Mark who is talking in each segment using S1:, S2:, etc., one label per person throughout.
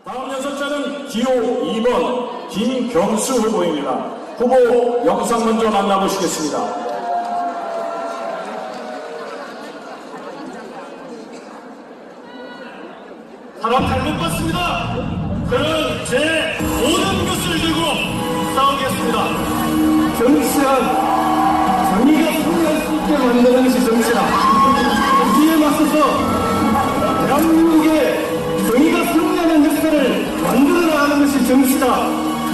S1: 다음 연설자는 기호 2번 김경수 후보입니다. 후보 영상 먼저 만나보시겠습니다.
S2: 사람 잘못 봤습니다. 저는 제 모든 것을 들고 싸우겠습니다.
S3: 정치란 정의가 승리할 수 있게 만드는 것이 정치다. 이에 맞서서 대한민국의 정의가 승리하는 역사를 만들어 나가는 것이 정치다.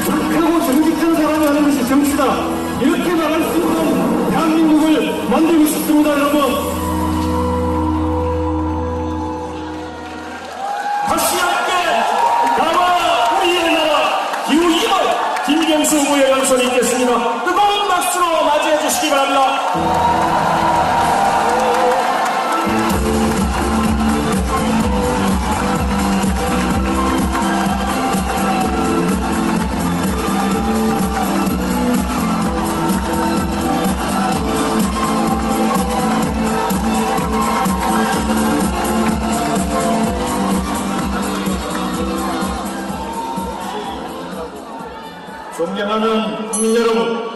S3: 착하고 정직한 사람이 하는 것이 정치다. 이렇게 말할 수 있는 대한민국을 만들고 싶습니다, 여러분.
S1: 다시 함께 나와 우리의 나라 기호 2번 김경수 후보의 연설이 있겠습니다. 뜨거운 박수로 맞이해 주시기 바랍니다.
S3: 존경하는 국민 여러분,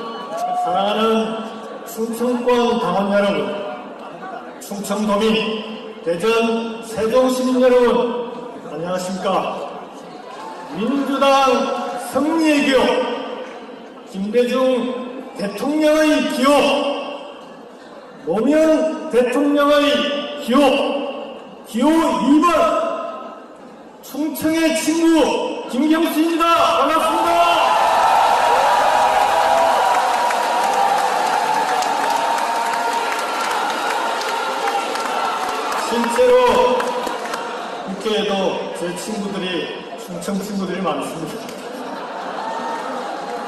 S3: 사랑하는 충청권 당원 여러분, 충청도민, 대전, 세종시민 여러분, 안녕하십니까. 민주당 승리의 기호, 김대중 대통령의 기호, 노무현 대통령의 기호 2번 충청의 친구 김경수입니다. 반갑습니다. 실제로 국회에도 제 친구들이 충청 친구들이 많습니다.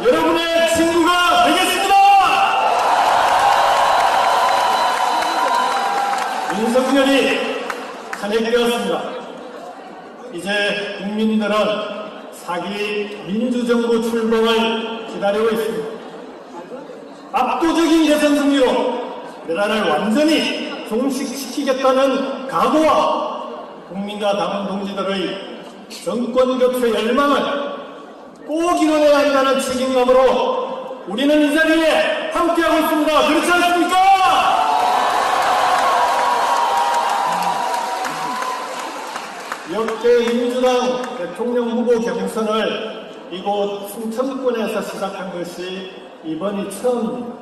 S3: 여러분의 친구가 되겠습니다. 윤석열이 탄핵되었습니다. 이제 국민들은 4기 민주정부 출범을 기다리고 있습니다. 압도적인 대선 승리로 나라를 완전히 종식시키겠다는 각오와 국민과 당원 동지들의 정권교체 열망을 꼭 이뤄내야 한다는 책임감으로 우리는 이 자리에 함께하고 있습니다. 그렇지 않습니까? 역대 민주당 대통령 후보 경선을 이곳 충청권에서 시작한 것이 이번이 처음입니다.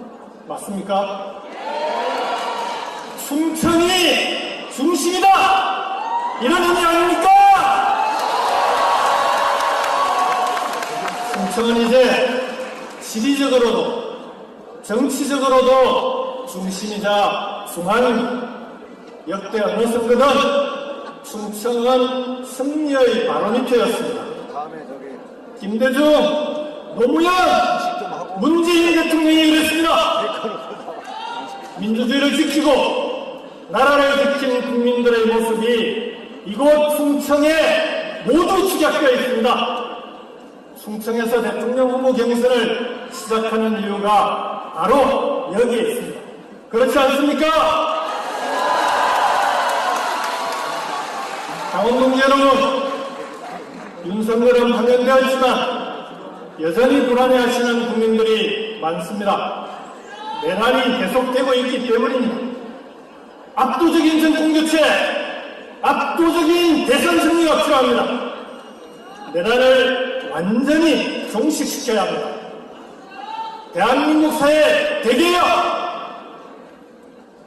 S3: 맞습니까? 충청이 중심이다! 이런 의미 아닙니까? 충청은 이제 지리적으로도 정치적으로도 중심이자 중앙입니다. 역대 어느 선거든 충청은 승리의 바로미터였습니다. 김대중, 노무현, 문재인 대통령이 그랬습니다. 민주주의를 지키고 나라를 지킨 국민들의 모습이 이곳 충청에 모두 축약되어 있습니다. 충청에서 대통령 후보 경선을 시작하는 이유가 바로 여기에 있습니다. 그렇지 않습니까? 당원 동지 여러분, 윤석열은 파면되어 있지만 여전히 불안해하시는 국민들이 많습니다. 내란이 계속되고 있기 때문입니다. 압도적인 정권교체, 압도적인 대선 승리가 필요합니다. 내란을 완전히 종식시켜야 합니다. 대한민국 사회 대개혁,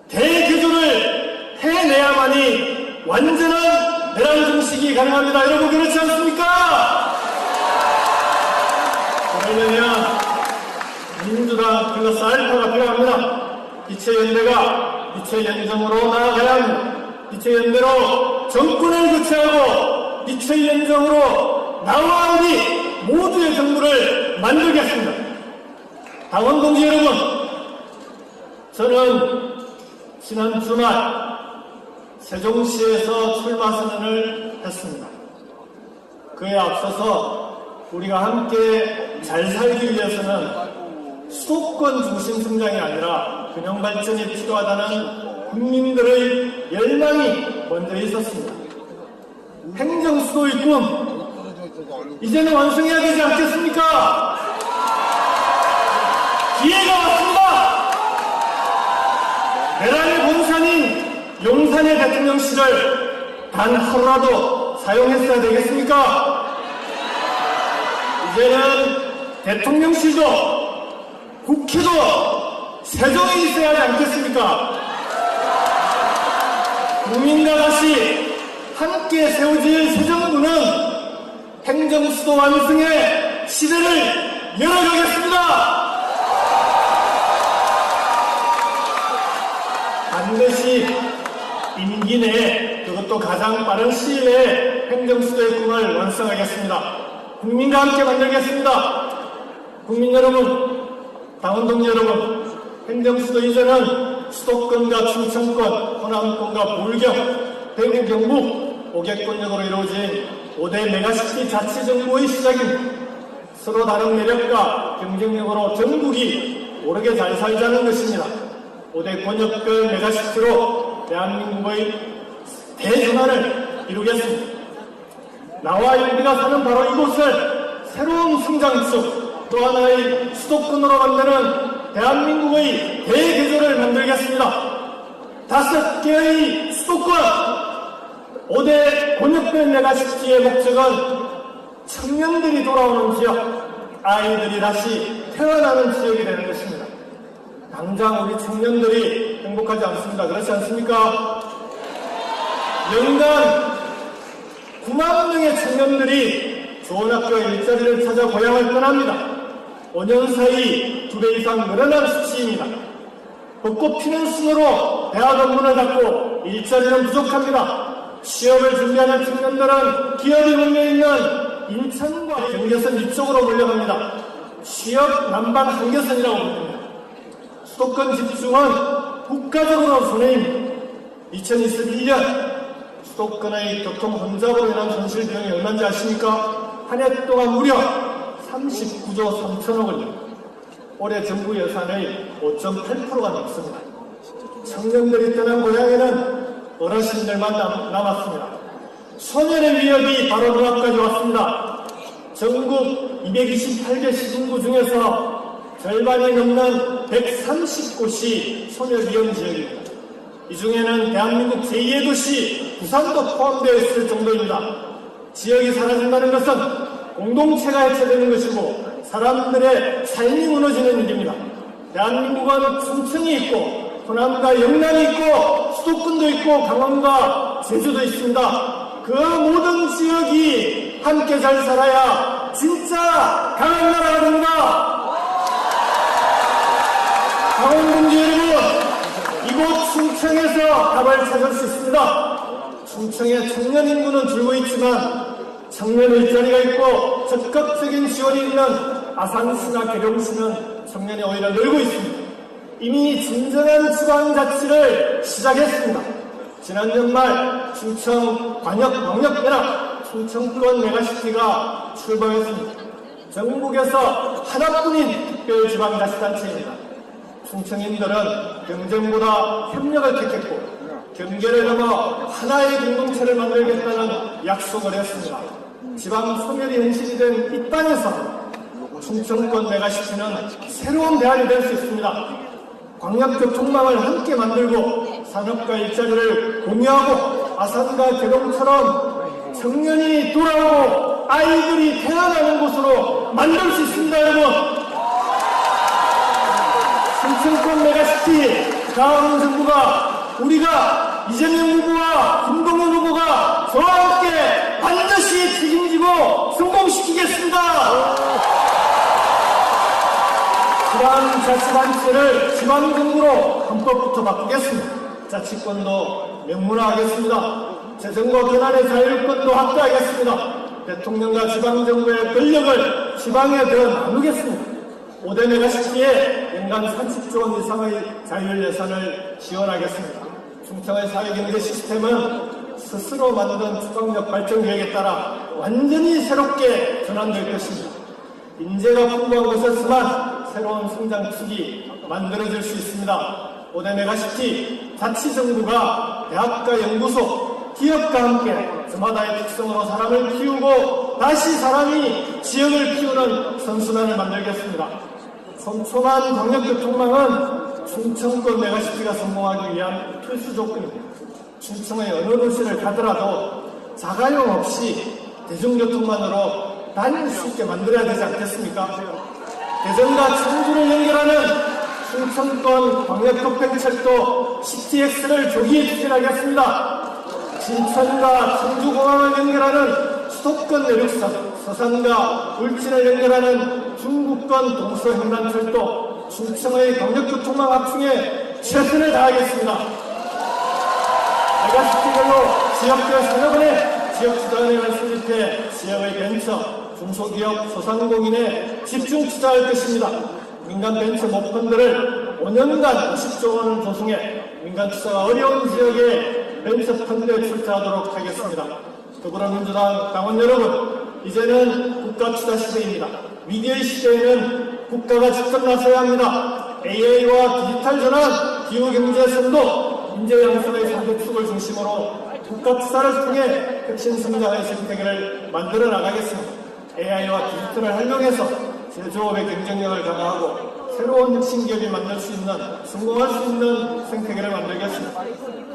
S3: 대개조를 해내야만이 완전한 내란 종식이 가능합니다. 여러분 그렇지 않습니까? 그러려면 민주당 플러스 알파가 필요합니다. 이체연대가 이체연정으로 나아가야 합니다. 이체연대로 정권을 교체하고 이체연정으로 나와 우리 모두의 정부를 만들겠습니다. 당원 동지 여러분, 저는 지난 주말 세종시에서 출마 선언을 했습니다. 그에 앞서서 우리가 함께 잘 살기 위해서는 수도권 중심 성장이 아니라 균형 발전이 필요하다는 국민들의 열망이 먼저 있었습니다. 행정수도의 꿈, 이제는 완성해야 되지 않겠습니까? 기회가 왔습니다. 메란의 본산인 용산의 대통령실을 단 하루라도 사용했어야 되겠습니까? 이제는 대통령실도 국회도 세종이 있어야 하지 않겠습니까? 국민과 다시 함께 세워질 새 정부는 행정수도 완성의 시대를 열어가겠습니다. 반드시 임기 내에 그것도 가장 빠른 시일 내에 행정수도의 꿈을 완성하겠습니다. 국민과 함께 만들겠습니다. 국민 여러분, 당원동 여러분, 행정수도 이전은 수도권과 충청권, 호남권과 부울경, 대구, 경북, 5개권역으로 이루어진 5대 메가시티 자치정부의 시작입니다. 서로 다른 매력과 경쟁력으로 전국이 오르게 잘 살자는 것입니다. 5대 권역별 메가시티로 대한민국의 대전환을 이루겠습니다. 나와 우리가 사는 바로 이곳을 새로운 성장축, 또 하나의 수도권으로 만드는 대한민국의 대개조를 만들겠습니다. 5개의 수도권, 5대 권역별 메가시티의 목적은 청년들이 돌아오는 지역, 아이들이 다시 태어나는 지역이 되는 것입니다. 당장 우리 청년들이 행복하지 않습니다. 그렇지 않습니까? 연간 9만 명의 청년들이 좋은 학교에 일자리를 찾아 고향을 떠납니다. 5년 사이 2배 이상 늘어난 수치입니다. 벚꽃 피는 순으로 대학원 문을 닫고 일자리는 부족합니다. 취업을 준비하는 청년들은 기업이 몰려있는 인천과 경계선 이쪽으로 몰려갑니다. 취업 남방 한계선이라고 부릅니다. 수도권 집중은 국가적으로 손해입니다. 2021년 수도권의 교통 혼잡으로 인한 손실 비용이 얼마인지 아십니까? 한 해 동안 무려 39조 3천억 원입니다. 올해 정부 예산의 5.8%가 넘습니다. 청년들이 떠난 고향에는 어르신들만 남았습니다. 소년의 위협이 바로 눈앞까지 왔습니다. 전국 228개 시군구 중에서 절반이 넘는 130곳이 소녀위험 지역입니다. 이 중에는 대한민국 제2의 도시 부산도 포함되어 있을 정도입니다. 지역이 사라진다는 것은 공동체가 해체되는 것이고 사람들의 삶이 무너지는 일입니다. 대한민국은 충청이 있고 호남과 영남이 있고 수도권도 있고 강원과 제주도 있습니다. 그 모든 지역이 함께 잘 살아야 진짜 강한 나라가 됩니다. 강원동지 여러분, 이곳 충청에서 답을 찾을 수 있습니다. 충청의 청년 인구는 줄고 있지만 청년 일자리가 있고 적극적인 지원이 있는 아산시나 계룡시는 청년이 오히려 늘고 있습니다. 이미 진정한 지방자치를 시작했습니다. 지난 연말 충청 광역연합 충청권 메가시티가 출범했습니다. 전국에서 하나뿐인 특별지방자치단체입니다. 충청인들은 경쟁보다 협력을 택했고 경계를 넘어 하나의 공동체를 만들겠다는 약속을 했습니다. 지방 소멸이 현실이 된 이 땅에서 충청권 메가시티는 새로운 대안이 될 수 있습니다. 광역교통망을 함께 만들고 산업과 일자리를 공유하고 아산과 계룡처럼 청년이 돌아오고 아이들이 태어나는 곳으로 만들 수 있습니다. 여러분, 충청권 메가시티 다음 정부가 우리가 이재명 후보와 김동연 후보가 저와 함께 반드시 책임지고 성공시키겠습니다. 지방자치단체를 지방정부로 헌법부터 바꾸겠습니다. 자치권도 명문화하겠습니다. 재정과 권한의 자율권도 확대하겠습니다. 대통령과 지방정부의 권력을 지방에 더 나누겠습니다. 5대 메가시티에 연간 30조 원 이상의 자율 예산을 지원하겠습니다. 충청의 사회경제 시스템은 스스로 만든 추강력 발전 계획에 따라 완전히 새롭게 전환될 것입니다. 인재가 풍부한 곳에서만 새로운 성장축이 만들어질 수 있습니다. 5대 메가시티 자치정부가 대학과 연구소, 기업과 함께 저마다의 특성으로 사람을 키우고 다시 사람이 지역을 키우는 선순환을 만들겠습니다. 촘촘한 광역교통망은 충청권 메가시티가 성공하기 위한 필수 조건입니다. 충청의 어느 도시를 가더라도 자가용 없이 대중교통만으로 다닐 수 있게 만들어야 되지 않겠습니까? 대전과 청주를 연결하는 충청권 광역급행철도 CTX를 조기에 추진하겠습니다. 진천과 청주공항을 연결하는 수도권 내륙선, 서산과 울진을 연결하는 중부권 동서횡단철도, 충청의 광역교통망 확충에 최선을 다하겠습니다. 메가시티별로 지역별 산업은행, 지역투자은행을 설립해 지역의 벤처, 중소기업, 소상공인에 집중 투자할 것입니다. 민간 벤처 모펀드를 5년간 50조 원을 조성해 민간 투자가 어려운 지역에 벤처 펀드에 출자하도록 하겠습니다. 더불어민주당 당원 여러분, 이제는 국가 투자 시대입니다. 위기의 시대에는 국가가 직접 나서야 합니다. AI와 디지털 전환, 기후경제 선도, 인재 양성의 3대 축을 중심으로 국가 투자를 통해 혁신 성장의 생태계를 만들어 나가겠습니다. AI와 디지털을 활용해서 제조업의 경쟁력을 강화하고 새로운 혁신 기업이 만들 수 있는, 성공할 수 있는 생태계를 만들겠습니다.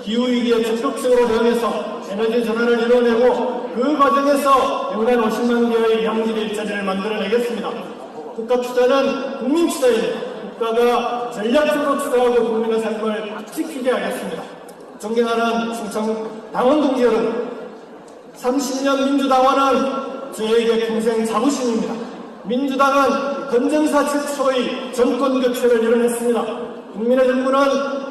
S3: 기후위기에 적극적으로 대응해서 에너지 전환을 이뤄내고 그 과정에서 연간 50만 개의 양질 일자리를 만들어내겠습니다. 국가 투자는 국민 투자입니다. 국가가 전략적으로 투자하고 국민의 삶을 지키게 하겠습니다. 존경하는 충청 당원 동지 여러분, 30년 민주당원은 저에게 평생 자부심입니다. 민주당은 건전사 최초의 정권 교체를 이뤄냈습니다. 국민의 정부는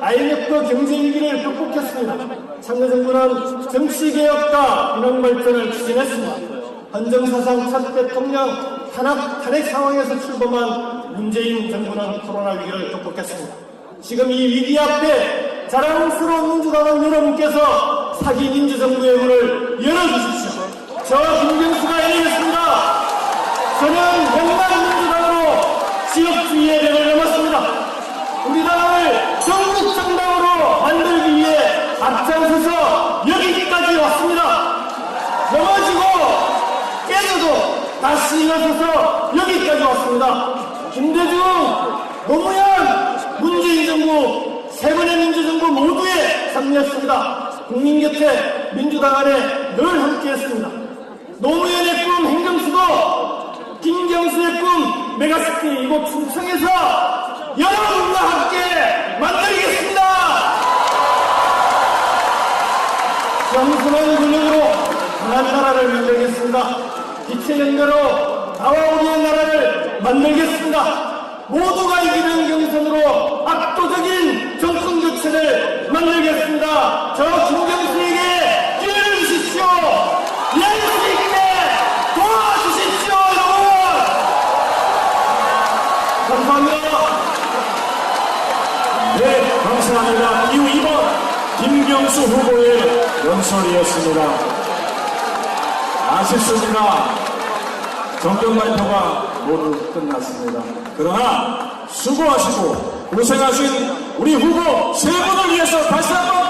S3: IMF 경제 위기를 극복했습니다. 참여정부는 정치개혁과 민영발전을 추진했습니다. 헌정사상 첫 대통령 탄핵 상황에서 출범한 문재인 정부는 코로나 위기를 극복했습니다. 지금 이 위기 앞에 자랑스러운 민주당원 여러분께서 사기 민주정부의 문을 열어주십시오. 저 김경수가 열리겠습니다. 저는 영남민주당으로 지역주의의 벽을 넘었습니다. 우리 당을 전국 정당으로 만들기 위해 앞장서서 여기까지 왔습니다. 넘어지고 깨져도 다시 일어서서 여기까지 왔습니다. 김대중, 노무현, 문재인 정부, 세 번의 민주정부 모두의 삶이었습니다. 국민 곁에 민주당 안에 늘 함께했습니다. 노무현의 꿈 행정수도, 김경수의 꿈 메가시티 이곳 충청에서 여러분과 함께 만들겠습니다. 겸손한 권력으로 강한 나라를 만들겠습니다. 빛의 연대로 나와 우리의 나라를 만들겠습니다. 모두가 이기는 경선으로 압도적인 정권 교체를 만들겠습니다. 저 김경수에게 기회를 주십시오. 열수 있게 도와주십시오, 여러분. 감사합니다.
S1: 네, 감사합니다. 이후 2번 김경수 후보의 연설이었습니다. 아쉽습니다. 정권 발표가 모두 끝났습니다. 그러나 수고하시고 고생하신 우리 후보 세 분을 위해서 다시 한번